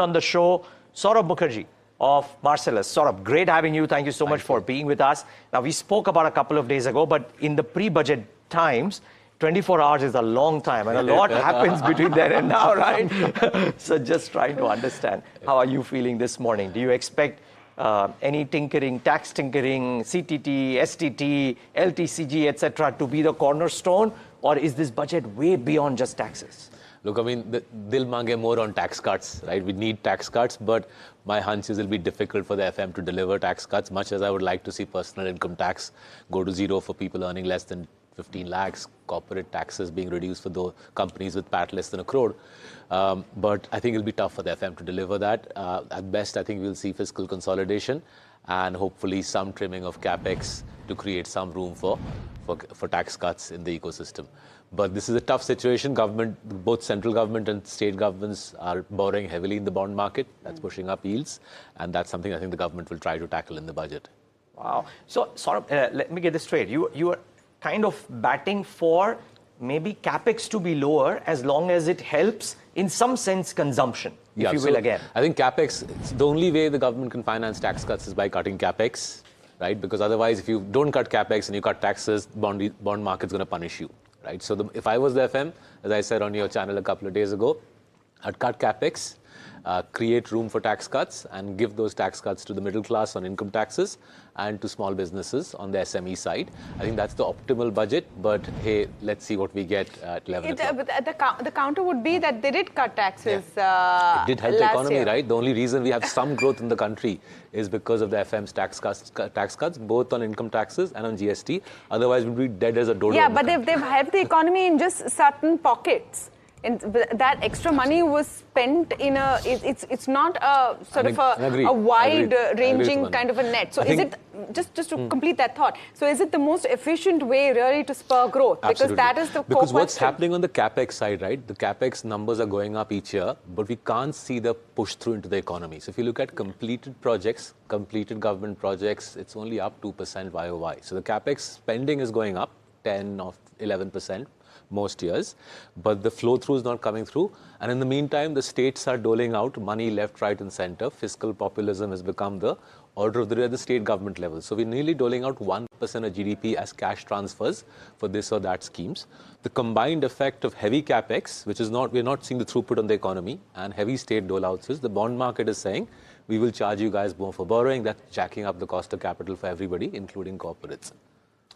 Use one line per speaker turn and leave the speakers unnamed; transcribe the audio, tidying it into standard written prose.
On the show, Saurabh Mukherjea of Marcellus. Saurabh, great having you. Thank you so much for being with us. Now, we spoke about a couple of days ago, but in the pre-budget times, 24 hours is a long time, and a lot happens between then and now, right? So just trying to understand, how are you feeling this morning? Do you expect any tinkering, tax tinkering, CTT, STT, LTCG, etc., to be the cornerstone, or is this budget way beyond just taxes?
Look, I mean, they'll mange more on tax cuts, right? We need tax cuts, but my hunch is it'll be difficult for the FM to deliver tax cuts, much as I would like to see personal income tax go to zero for people earning less than 15 lakhs, corporate taxes being reduced for the companies with PAT less than a crore. But I think it'll be tough for the FM to deliver that. At best, I think we'll see fiscal consolidation and hopefully some trimming of capex to create some room for tax cuts in the ecosystem. But this is a tough situation. Government, both central government and state governments are borrowing heavily in the bond market. That's pushing up yields. And that's something I think the government will try to tackle in the budget.
Wow. So, Saurabh, let me get this straight. You are kind of batting for maybe capex to be lower as long as it helps, in some sense, consumption, if you will, again.
I think capex, the only way the government can finance tax cuts is by cutting capex, right? Because otherwise, if you don't cut capex and you cut taxes, bond market's going to punish you. Right. So if I was the FM, as I said on your channel a couple of days ago, I'd cut capex, create room for tax cuts, and give those tax cuts to the middle class on income taxes and to small businesses on the SME side. I think that's the optimal budget. But hey, let's see what we get at 11 o'clock.
The counter would be that they did cut taxes.
It did help the economy,
year.
right? The only reason we have some growth in the country is because of the FM's tax cuts, both on income taxes and on GST. Otherwise, we'd be dead as a dodo.
Yeah, but they've helped the economy in just certain pockets. And that extra money was spent in a. It's not a sort of a wide-ranging kind of a net. So is it just to complete that thought? So is it the most efficient way really to spur growth?
Absolutely.
Because that is the core
Because what's
question.
happening on the capex side, right? The capex numbers are going up each year, but we can't see the push through into the economy. So if you look at completed projects, completed government projects, it's only up 2% YOY. So the capex spending is going up 10 or 11%. Most years, but the flow through is not coming through. And in the meantime, the states are doling out money left, right, and center. Fiscal populism has become the order of the day at the state government level. So we're nearly doling out 1% of GDP as cash transfers for this or that schemes. The combined effect of heavy capex, which is we're not seeing the throughput on the economy, and heavy state doleouts is the bond market is saying, we will charge you guys more for borrowing. That's jacking up the cost of capital for everybody, including corporates.